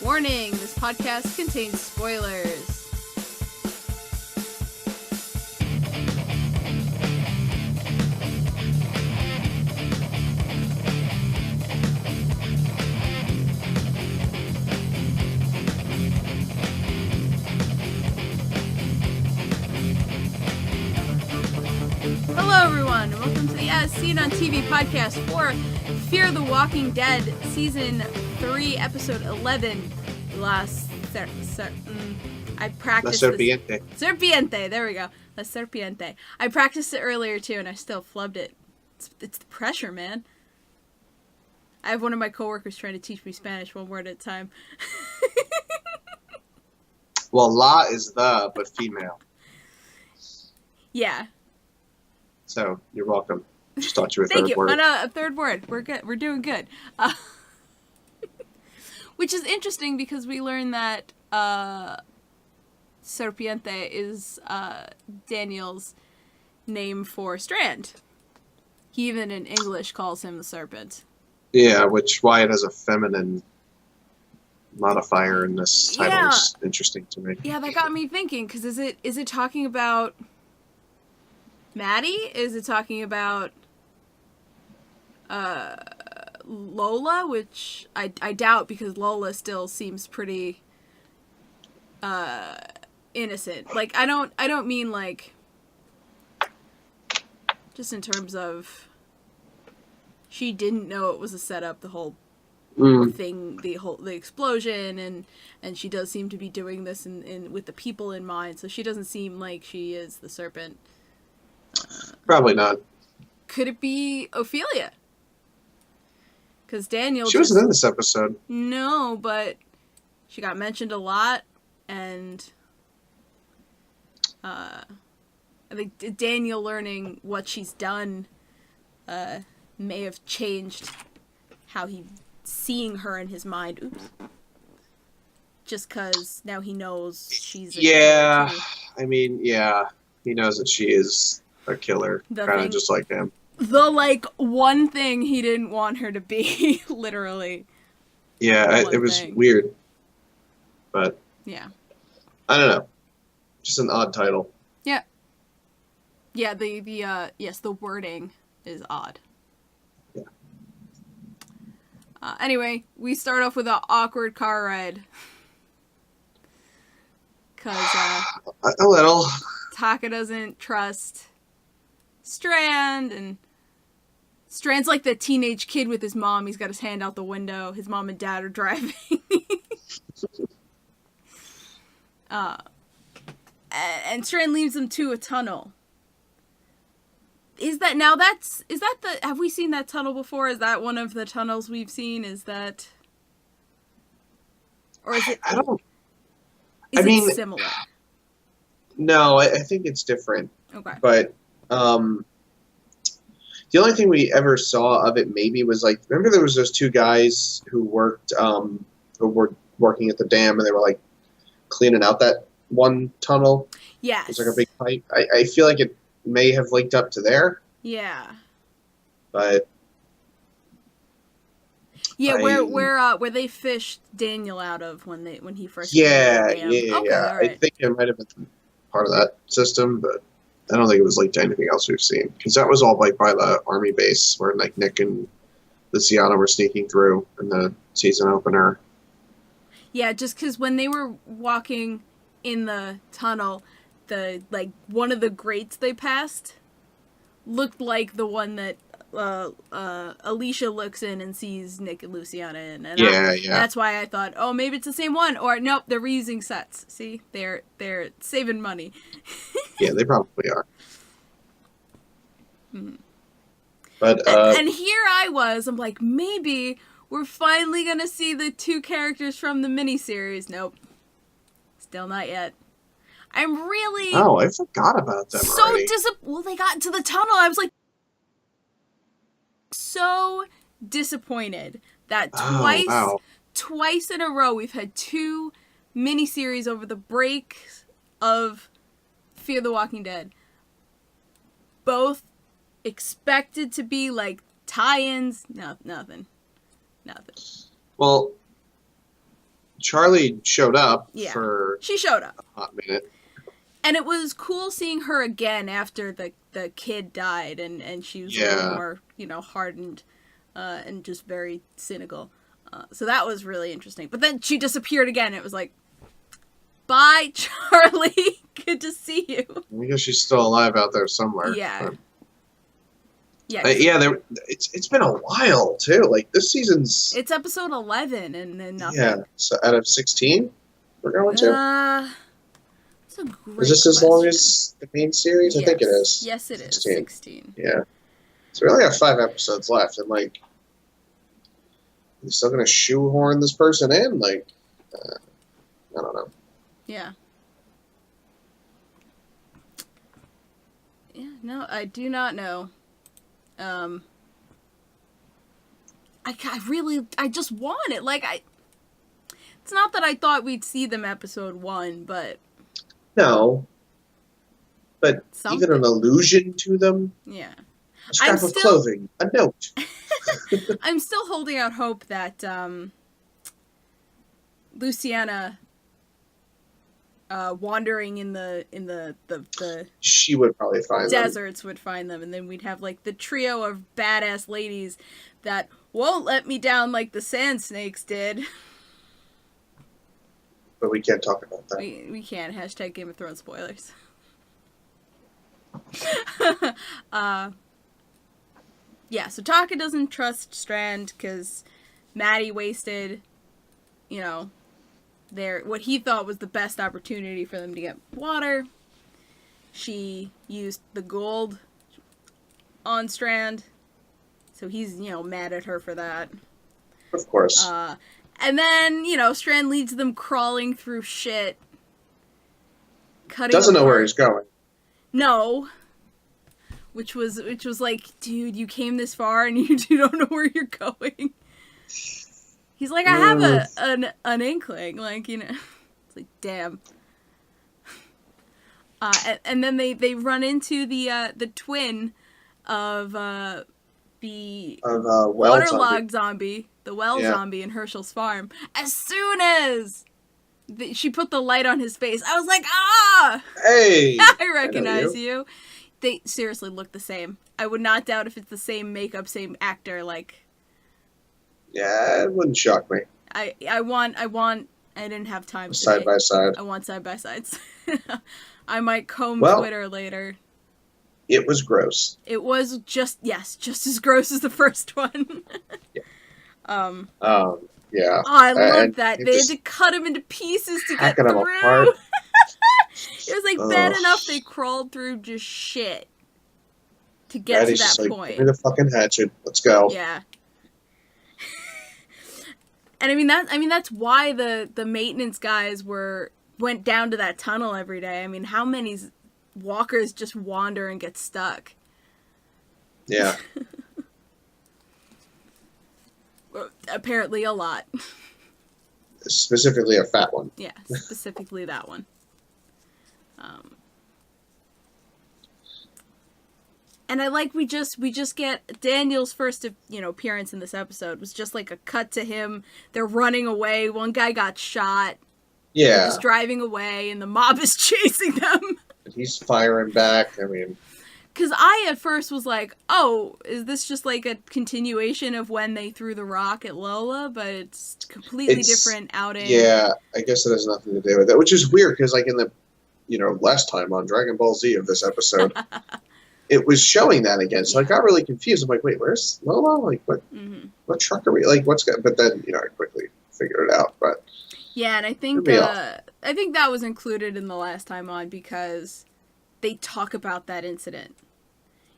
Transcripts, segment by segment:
Warning, this podcast contains spoilers. Hello everyone, and welcome to the As Seen on TV podcast for Fear the Walking Dead Season 3, Episode 11. I practiced La Serpiente. Serpiente, there we go. La Serpiente. I practiced it earlier too, and I still flubbed it. It's the pressure, man. I have one of my coworkers trying to teach me Spanish one word at a time. Well, la is the, but female. Yeah. So, you're welcome. Just taught you a Thank third you. word. On a third word. We're good. We're doing good. Which is interesting because we learned that Serpiente is Daniel's name for Strand. He even in English calls him the Serpent. Yeah, which why it has a feminine modifier in this title is interesting to me. Yeah, that got me thinking, because is it talking about Maddie? Is it talking about Lola, which I doubt, because Lola still seems pretty innocent. Like, I don't mean like just in terms of she didn't know it was a setup, the whole thing, the explosion, and she does seem to be doing this in with the people in mind, so she doesn't seem like she is the Serpent. Probably not. Could it be Ophelia? Because Daniel... She wasn't in this episode. No, but she got mentioned a lot, and I think Daniel learning what she's done may have changed how he's seeing her in his mind. Oops. Just because now he knows she's a killer too. I mean, yeah. He knows that she is a killer, kind of just like him. The, like, one thing he didn't want her to be, literally. Yeah, it was weird. But, yeah. I don't know. Just an odd title. Yeah. Yeah, yes, the wording is odd. Yeah. Anyway, we start off with an awkward car ride. Because, a little. Taka doesn't trust Strand, and Strand's like the teenage kid with his mom. He's got his hand out the window. His mom and dad are driving. And Strand leads them to a tunnel. Have we seen that tunnel before? Is that one of the tunnels we've seen? Or is it... I don't... Is it similar? No, I think it's different. Okay. But, the only thing we ever saw of it maybe was, like, remember there was those two guys who were working at the dam, and they were, like, cleaning out that one tunnel? Yes. It was like a big pipe. I feel like it may have linked up to there. Yeah. But... Yeah, where they fished Daniel out of when he first Yeah. Okay, all right. I think it might have been part of that system, but I don't think it was linked to anything else we've seen, because that was all like by the army base where like Nick and Luciana were sneaking through in the season opener. Yeah, just because when they were walking in the tunnel, one of the grates they passed looked like the one that Alicia looks in and sees Nick and Luciana in. And that's why I thought, oh, maybe it's the same one. Or, nope, they're reusing sets. See? They're saving money. Yeah, they probably are. Mm-hmm. But, and here I'm like, maybe we're finally going to see the two characters from the miniseries. Nope. Still not yet. I'm really... Oh, I forgot about them already. Well, they got into the tunnel. I was like, so disappointed that twice in a row we've had two miniseries over the break of Fear the Walking Dead. Both expected to be like tie-ins. No, nothing. Well, Charlie showed up Yeah. for She showed up. a hot minute. And it was cool seeing her again after the kid died, and she was a little more, hardened and just very cynical. So that was really interesting. But then she disappeared again. It was like, bye, Charlie. Good to see you. I guess she's still alive out there somewhere. Yeah. But... Yeah. It's been a while, too. Like, this season's... It's episode 11 and then nothing. Yeah. So out of 16 we're going to? That's a great Is this as long as the main series? Yes. I think it is. Yes, it 16. is. 16. Yeah. So we only have 5 episodes left, and, like, you're still going to shoehorn this person in? Like, I don't know. Yeah. Yeah, no, I do not know. I just want it. Like, it's not that I thought we'd see them episode 1, but... No. But something. even an allusion to them? Yeah. A scrap of clothing. A note. I'm still holding out hope that, Luciana... wandering in the she would probably find deserts would find them, and then we'd have like the trio of badass ladies that won't let me down like the sand snakes did. But we can't talk about that. We can't. Hashtag Game of Thrones spoilers. Yeah, so Taka doesn't trust Strand because Maddie wasted, what he thought was the best opportunity for them to get water. She used the gold on Strand, so he's, mad at her for that. Of course. And then, Strand leads them crawling through shit. Doesn't know where he's going. No. Which was like, dude, you came this far and you don't know where you're going. He's like, I have an inkling, like, it's like, damn. And then they run into the twin of the waterlogged zombie, the well zombie in Herschel's farm. As soon as she put the light on his face, I was like, ah! Hey! I recognize you. They seriously look the same. I would not doubt if it's the same makeup, same actor, like... Yeah, it wouldn't shock me. I didn't have time today. Side by side. I want side by sides. I might comb Twitter later. It was gross. It was just as gross as the first one. Yeah. Yeah. Oh, I love that. They had to cut him into pieces to get through. Apart. It was like bad enough they crawled through just shit to get to that point. Give me the fucking hatchet. Let's go. Yeah. And I mean that's why the maintenance guys went down to that tunnel every day. I mean, how many walkers just wander and get stuck? Yeah. Apparently a lot. Specifically a fat one. Yeah, specifically that one. And I like we just get Daniel's first appearance in this episode was just like a cut to him. They're running away. One guy got shot. Yeah. They're just driving away, and the mob is chasing them. And he's firing back. I mean, because I at first was like, oh, is this just like a continuation of when they threw the rock at Lola? But it's completely different outing. Yeah, I guess it has nothing to do with it, which is weird because like in the last time on Dragon Ball Z of this episode. It was showing that again, so I got really confused. I'm like, wait, where's Lola? Like, what? Mm-hmm. What truck are we? Like, what's going? But then, I quickly figured it out. But yeah, and I think that was included in the last time on because they talk about that incident.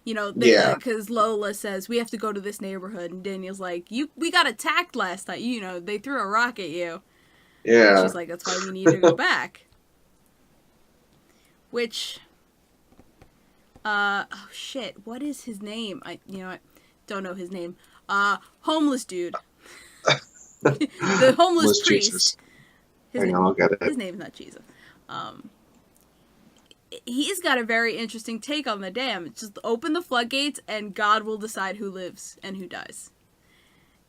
Because Lola says we have to go to this neighborhood, and Daniel's like, we got attacked last night. They threw a rock at you. Yeah, and she's like, that's why we need to go back. Which. Oh shit, what is his name? I don't know his name. Homeless dude. The homeless priest. Jesus. Hang on, I'll get it. His name's not Jesus. He's got a very interesting take on the dam. It's just open the floodgates and God will decide who lives and who dies.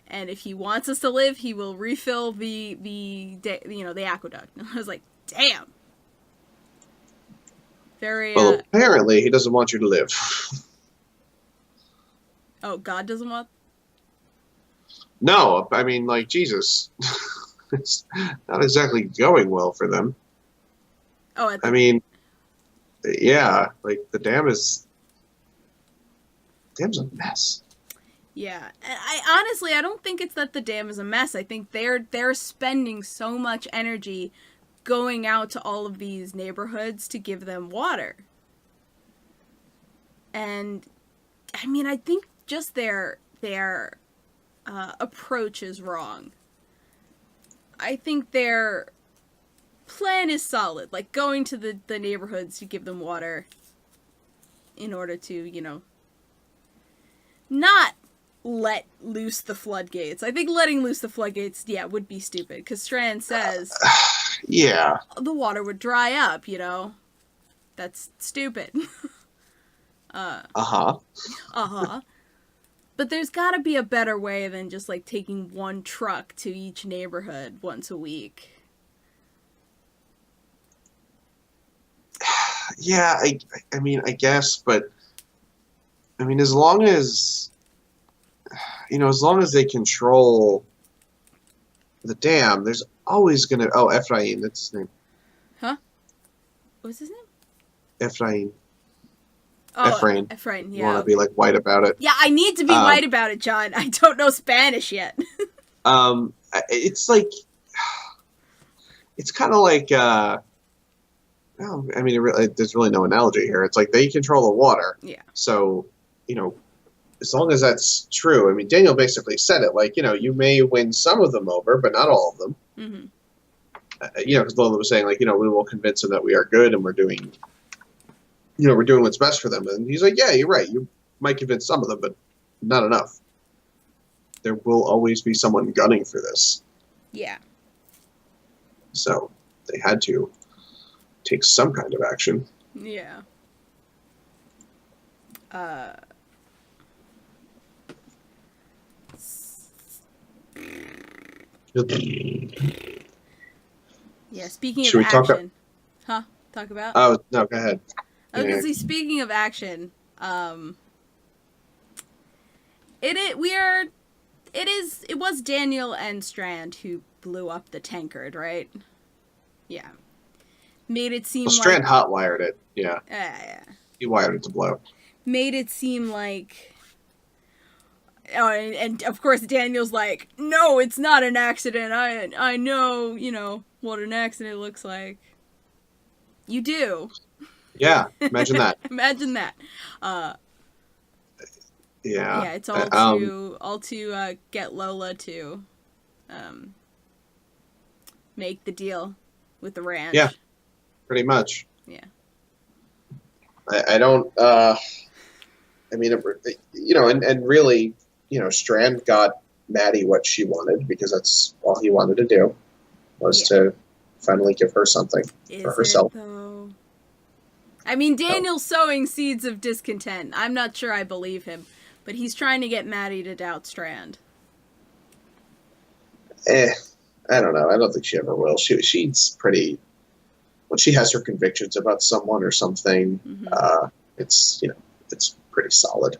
And if he wants us to live, he will refill the aqueduct. And I was like, damn. Very, Well, apparently he doesn't want you to live. Oh, God doesn't want? No, I mean, like, Jesus. It's not exactly going well for them. Oh, I mean, yeah, like, the dam's a mess. Yeah, I don't think it's that the dam is a mess. I think they're spending so much energy going out to all of these neighborhoods to give them water. And I mean, I think just their approach is wrong. I think their plan is solid, like going to the neighborhoods to give them water in order to, not let loose the floodgates. I think letting loose the floodgates, would be stupid, because Strand says yeah, the water would dry up, That's stupid. Uh-huh. But there's gotta be a better way than just, like, taking one truck to each neighborhood once a week. Yeah, I mean, I guess, but, I mean, as long as they control the dam, there's always gonna, Ephraim, that's his name. Huh? What's his name? Ephraim. Oh, Ephraim. Ephraim, yeah. You want to be, like, white about it. Yeah, I need to be white about it, John. I don't know Spanish yet. It's like, it's kind of like, well, I mean, there's really no analogy here. It's like they control the water. Yeah. So, as long as that's true, I mean, Daniel basically said it, like, you may win some of them over, but not all of them. Mm-hmm. Because Lola was saying, like, we will convince them that we are good and we're doing what's best for them. And he's like, yeah, you're right. You might convince some of them, but not enough. There will always be someone gunning for this. Yeah. So they had to take some kind of action. Yeah. Yeah, speaking of action. Talk about? Oh, no, go ahead. I was going to say, speaking of action, it was Daniel and Strand who blew up the tankard, right? Yeah. Made it seem Strand hotwired it, yeah. Yeah. He wired it to blow. Made it seem like... Oh, and of course Daniel's like, no, it's not an accident. I know, what an accident looks like. You do. Yeah, imagine that. Imagine that. Yeah. Yeah, it's all to get Lola to make the deal with the ranch. Yeah, pretty much. Yeah. I don't. I mean, and really, Strand got Maddie what she wanted because that's all he wanted to do was to finally give her something for herself. Though? I mean, Daniel's sowing seeds of discontent. I'm not sure I believe him, but he's trying to get Maddie to doubt Strand. I don't know. I don't think she ever will. She's pretty. When she has her convictions about someone or something, Mm-hmm. It's pretty solid.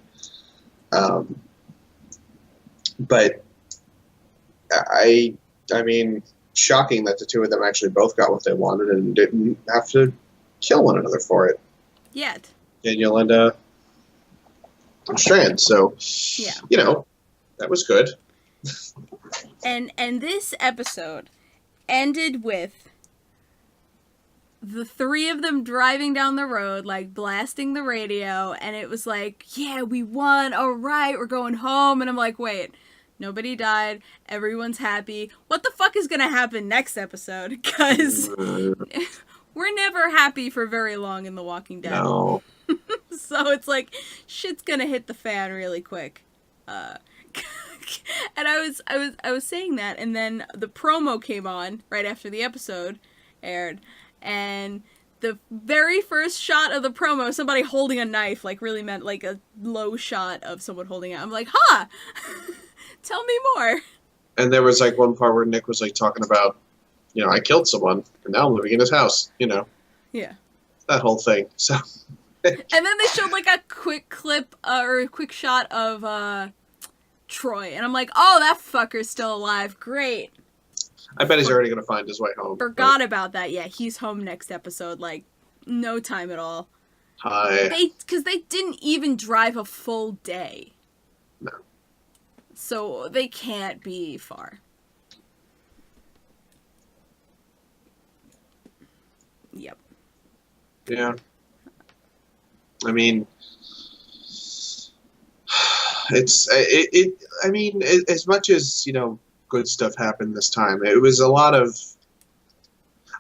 But I mean, shocking that the two of them actually both got what they wanted and didn't have to kill one another for it. Yet. Daniel and Strand. So, yeah. That was good. And this episode ended with the three of them driving down the road, like, blasting the radio, and it was like, yeah, we won, all right, we're going home, and I'm like, wait, nobody died, everyone's happy, what the fuck is gonna happen next episode? Because we're never happy for very long in The Walking Dead. No. So it's like, shit's gonna hit the fan really quick. And I was saying that, and then the promo came on right after the episode aired, and the very first shot of the promo, somebody holding a knife, like, really meant, like, a low shot of someone holding it. I'm like, huh! Tell me more. And there was like one part where Nick was like talking about, I killed someone and now I'm living in his house. Yeah. That whole thing. So. And then they showed like a quick clip or a quick shot of Troy, and I'm like, oh, that fucker's still alive. Great. I bet he's already gonna find his way home. Forgot about that. Yeah, he's home next episode. Like, no time at all. Hi. Because they didn't even drive a full day. No. So they can't be far. Yep. Yeah. I mean, I mean, as much as, good stuff happened this time, it was a lot of,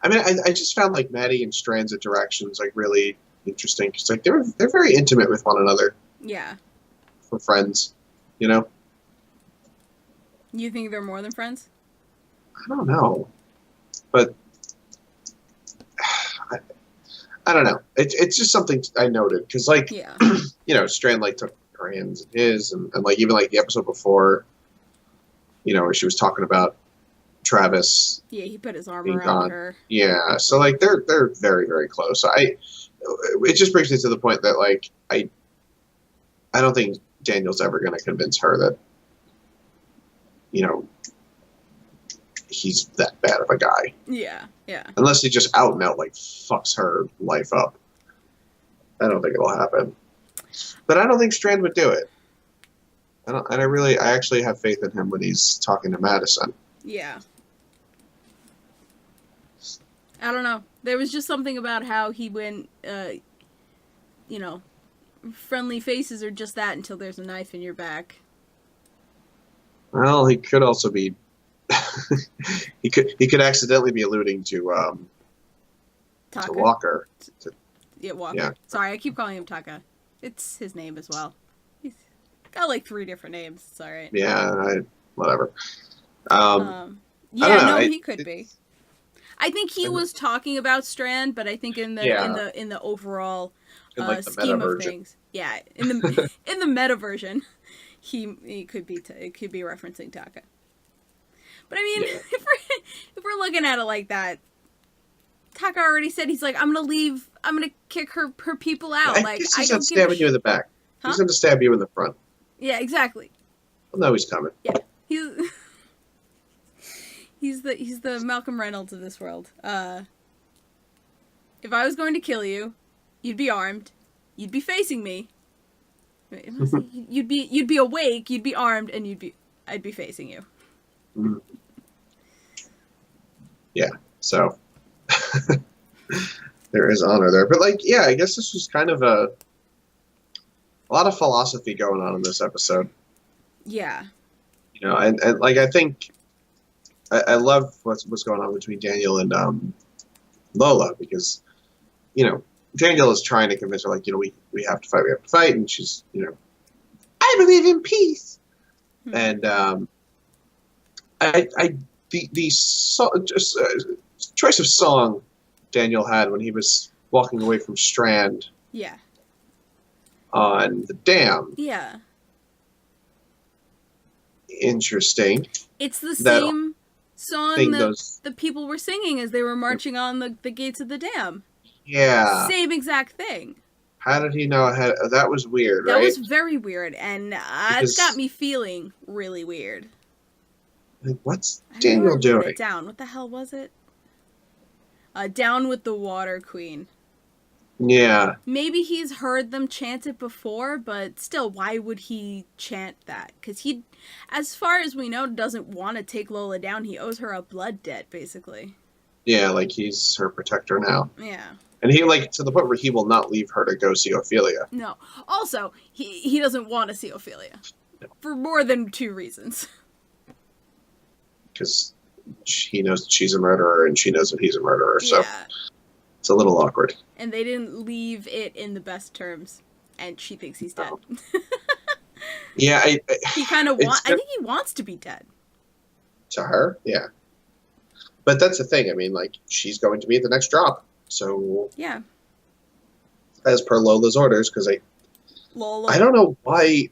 I mean, I just found, like, Maddie and Strand's interactions, like, really interesting. Because, like, they're very intimate with one another. Yeah. For friends, You think they're more than friends? I don't know. But I don't know. It's just something I noted. Because, like, yeah. Strand, like, took her hands in his. And, like, even, like, the episode before, where she was talking about Travis. Yeah, he put his arm around her. Yeah, so, like, they're very, very close. It just brings me to the point that, like, I don't think Daniel's ever going to convince her that, he's that bad of a guy. Yeah, yeah. Unless he just out and out, like, fucks her life up. I don't think it'll happen. But I don't think Strand would do it. I actually have faith in him when he's talking to Madison. Yeah. I don't know. There was just something about how he went, friendly faces are just that until there's a knife in your back. Well, he could also be he could accidentally be alluding to Walker. Walker. Yeah. Sorry, I keep calling him Taka. It's his name as well. He's got like 3 different names. It's all right. Yeah, whatever. He could be. I think he was talking about Strand, but I think in the overall scheme of things, in the meta version, he could be referencing Taka. But I mean, if we're looking at it like that, Taka already said he's like, I'm gonna kick her people out. He's not stabbing you in the back. Huh? He's gonna stab you in the front. Yeah, exactly. Well, no, he's coming. Yeah, he's the Malcolm Reynolds of this world. If I was going to kill you, you'd be armed, you'd be facing me. You'd be awake, you'd be armed, and I'd be facing you. Mm-hmm. Yeah. So. There is honor there. But, like, yeah, I guess this was kind of a lot of philosophy going on in this episode. Yeah. And like, I think I love what's going on between Daniel and Lola, because, Daniel is trying to convince her, like, we have to fight, and she's, I believe in peace. And choice of song Daniel had when he was walking away from Strand. Yeah. On the dam. Yeah. Interesting. It's the same song that the people were singing as they were marching on the gates of the dam. Yeah. Same exact thing. How did he know? That was weird, right? That was very weird, and it's got me feeling really weird. Like, what's Daniel doing? Down. What the hell was it? Down with the Water Queen. Yeah. Maybe he's heard them chant it before, but still, why would he chant that? Because he, as far as we know, doesn't want to take Lola down. He owes her a blood debt, basically. Yeah, like he's her protector now. Yeah. And he, like, to the point where he will not leave her to go see Ophelia. No. Also, he doesn't want to see Ophelia. No. For more than 2 reasons. Because he knows she's a murderer, and she knows that he's a murderer, so it's a little awkward. And they didn't leave it in the best terms, and she thinks he's dead. Yeah, he kind of wants. I think he wants to be dead. To her, yeah. But that's the thing. I mean, like, she's going to be at the next drop, so yeah. As per Lola's orders, because I don't know why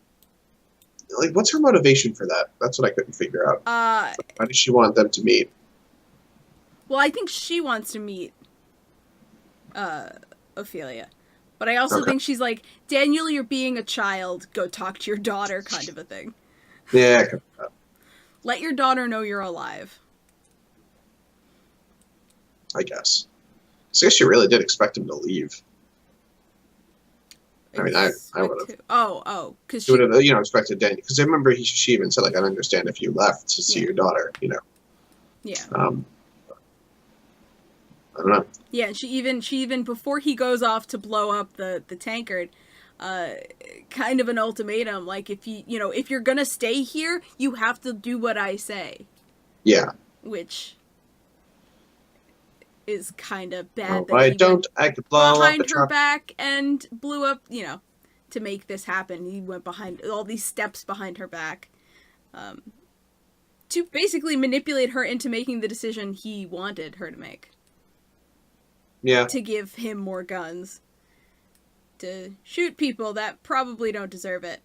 like, what's her motivation for that? That's what I couldn't figure out. Why does she want them to meet? Well, I think she wants to meet Ophelia. But I also think she's like, Daniel, you're being a child. Go talk to your daughter, kind of a thing. Yeah. Let your daughter know you're alive. I guess. So I guess she really did expect him to leave. I mean, I would have. Oh, because she would have, expected Daniel. Because I remember she even said, like, I'd understand if you left to see your daughter, Yeah. I don't know. Yeah, she even before he goes off to blow up the tankard, kind of an ultimatum, like, if if you're gonna stay here, you have to do what I say. Yeah. Which is kind of bad. I could blow behind her back and blew up, to make this happen. He went behind all these steps behind her back, to basically manipulate her into making the decision he wanted her to make. Yeah. To give him more guns. To shoot people that probably don't deserve it.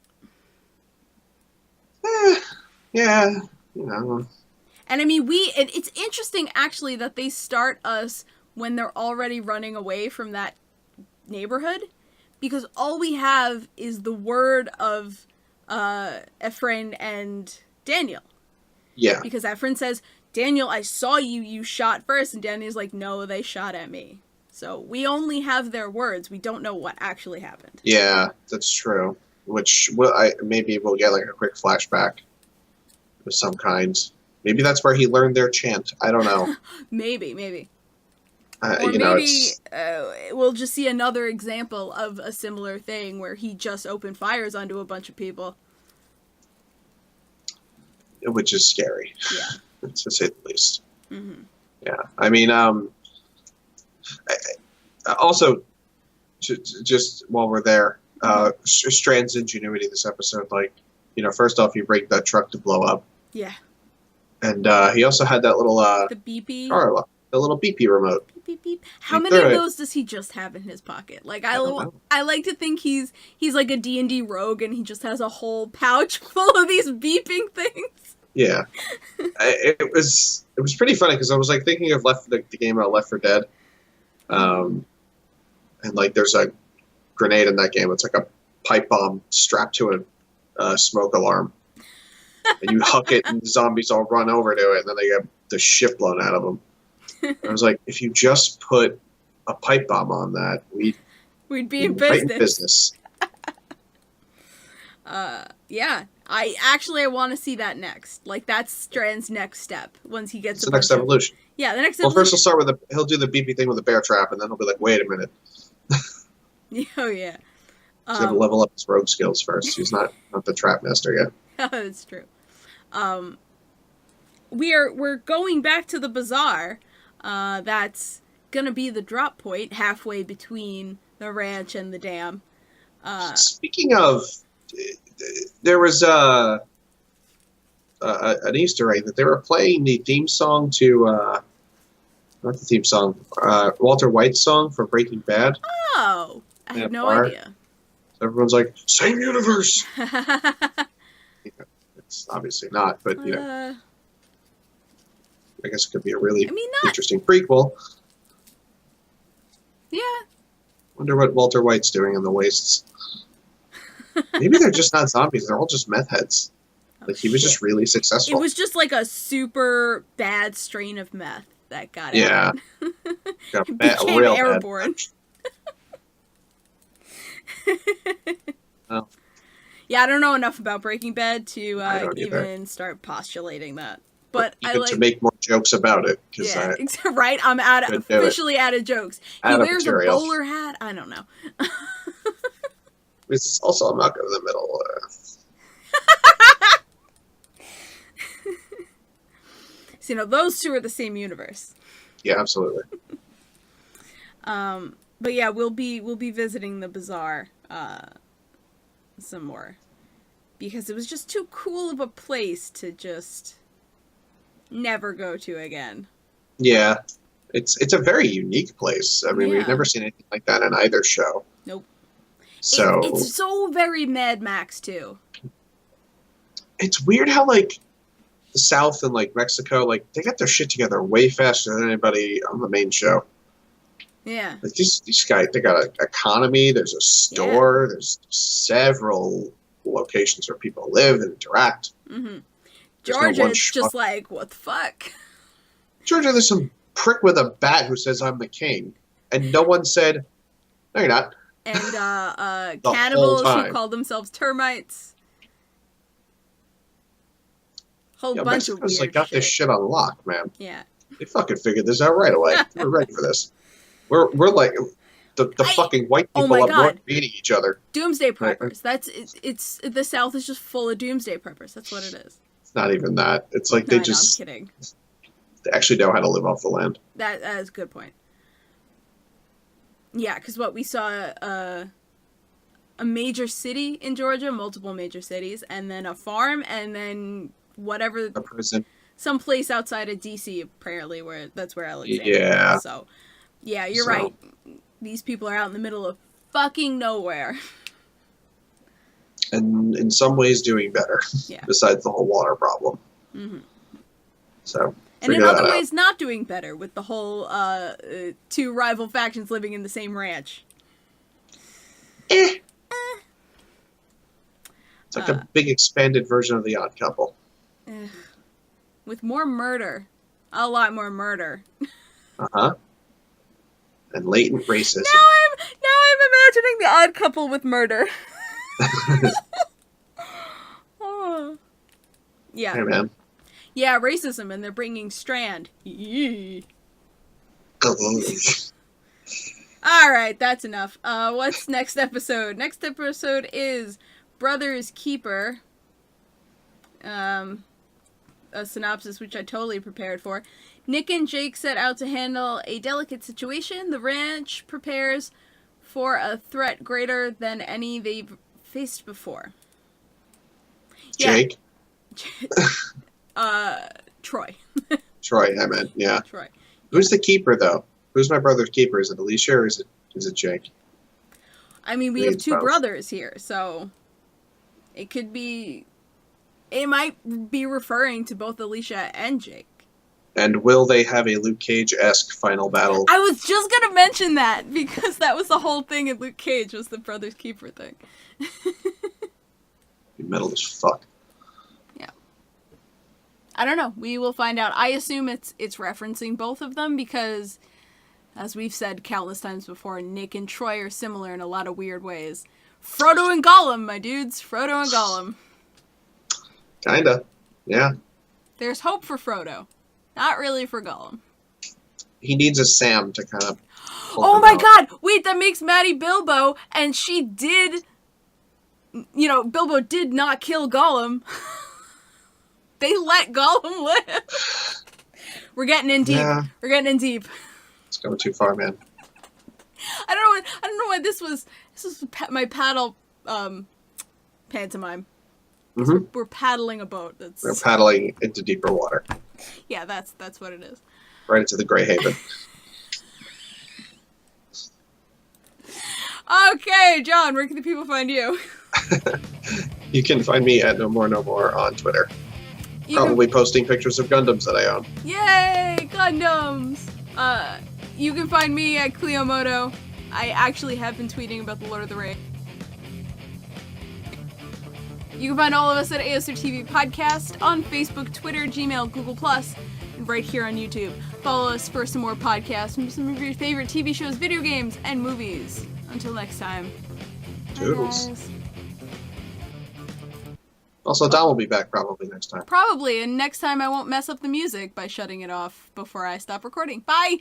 Yeah. And I mean, it's interesting actually that they start us when they're already running away from that neighborhood. Because all we have is the word of Ephraim and Daniel. Yeah. Because Ephraim says, Daniel, I saw you shot first. And Daniel's like, no, they shot at me. So we only have their words. We don't know what actually happened. Yeah, that's true. Which maybe we'll get like a quick flashback of some kind. Maybe that's where he learned their chant. I don't know. maybe. Or maybe we'll just see another example of a similar thing where he just opened fires onto a bunch of people. Which is scary. Yeah. To say the least. Mm-hmm. Yeah. I mean, also, just while we're there, Strand's ingenuity this episode, like, first off, you break that truck to blow up. Yeah. And he also had that little the beepy the little beepy remote. Beep, beep, beep. How many of those does he just have in his pocket? Like, I like to think he's like a D&D rogue and he just has a whole pouch full of these beeping things. Yeah. It was pretty funny because I was like thinking of the game Left 4 Dead. And like there's a grenade in that game. It's like a pipe bomb strapped to a smoke alarm. And you huck it and the zombies all run over to it and then they get the shit blown out of them. I was like, if you just put a pipe bomb on that, we'd be in right business. In business. Yeah. I want to see that next. Like, that's Strand's next step once he gets the next evolution. Yeah, the next evolution. Well, first he'll start with he'll do the beepy thing with a bear trap, and then he'll be like, wait a minute. Oh, yeah. He's going to level up his rogue skills first. He's not the trap master yet. That's true. We're going back to the bazaar. That's going to be the drop point halfway between the ranch and the dam. Speaking of, there was an Easter egg that they were playing the theme song to, not the theme song, Walter White's song for Breaking Bad. Oh, I had no idea. So everyone's like, same universe! It's obviously not, but, I guess it could be a really interesting prequel. Yeah. Wonder what Walter White's doing in the wastes. Maybe they're just not zombies. They're all just meth heads. Like, he was just really successful. It was just like a super bad strain of meth that got out. Got became airborne. Well, yeah, I don't know enough about Breaking Bad to even start postulating that. But I like to make more jokes about it. Yeah, right. I'm officially out of jokes. He wears a bowler hat. I don't know. It's also I'm not going to the middle. So those two are the same universe. Yeah, absolutely. But yeah, we'll be visiting the bazaar some more because it was just too cool of a place to just never go to again. Yeah, it's a very unique place. I mean, we've never seen anything like that in either show. Nope. So it's so very Mad Max too. it's weird how like the South and like Mexico, like they got their shit together way faster than anybody on the main show. Yeah. Like these guys, they got an economy. There's a store. Yeah. There's several locations where people live and interact. Mm-hmm. Georgia, it's just like, what the fuck? Georgia, there's some prick with a bat who says I'm the king, and no one said, "No, you're not." And cannibals who call themselves termites. Whole bunch of weird like got shit. this shit on lock, man. Yeah. They fucking figured this out right away. We're ready for this. We're like the fucking white people up north beating each other. Doomsday preppers. Right. It's the South is just full of doomsday preppers. That's what it is. It's not even that. It's like I'm kidding. They actually know how to live off the land. That is a good point. Yeah, because what we saw a major city in Georgia, multiple major cities, and then a farm, and then whatever a prison, some place outside of DC apparently that's where Alexander is. So yeah, you're right. These people are out in the middle of fucking nowhere. And in some ways doing better. Yeah. Besides the whole water problem. Mm-hmm. So. And in other ways not doing better with the whole two rival factions living in the same ranch. It's like a big expanded version of The Odd Couple. With more murder. A lot more murder. Uh-huh. And latent racism. Now I'm imagining The Odd Couple with murder. Oh. Yeah. Hey, man. Yeah, racism, and they're bringing Strand. Alright, that's enough. What's next episode? Next episode is Brother's Keeper. A synopsis which I totally prepared for. Nick and Jake set out to handle a delicate situation. The ranch prepares for a threat greater than any they've faced before. Jake? Troy. Troy, I meant, yeah. Troy. Who's the keeper, though? Who's my brother's keeper? Is it Alicia or is it Jake? I mean, we have two brothers here, so it could be... It might be referring to both Alicia and Jake. And will they have a Luke Cage-esque final battle? I was just going to mention that, because that was the whole thing in Luke Cage, was the brother's keeper thing. Metal as fuck. Yeah. I don't know. We will find out. I assume it's referencing both of them, because, as we've said countless times before, Nick and Troy are similar in a lot of weird ways. Frodo and Gollum, my dudes. Frodo and Gollum. Kinda. Yeah. There's hope for Frodo. Not really for Gollum. He needs a Sam to kind of... Oh my god! Wait, that makes Maddie Bilbo, and she did... You know, Bilbo did not kill Gollum. They let Gollum live. We're getting in deep. Yeah. We're getting in deep. It's going too far, man. I don't know why this was my paddle pantomime. Mm-hmm. We're paddling a boat. We're paddling into deeper water. Yeah, that's what it is. Right into the Grey Haven. Okay, John, where can the people find you? You can find me at No More on Twitter. Probably posting pictures of Gundams that I own. Yay, Gundams! You can find me at Cleomoto. I actually have been tweeting about the Lord of the Rings. You can find all of us at ASRTV Podcast on Facebook, Twitter, Gmail, Google+, and right here on YouTube. Follow us for some more podcasts from some of your favorite TV shows, video games, and movies. Until next time. Toodles. Also, Dom will be back probably next time. Probably, and next time I won't mess up the music by shutting it off before I stop recording. Bye!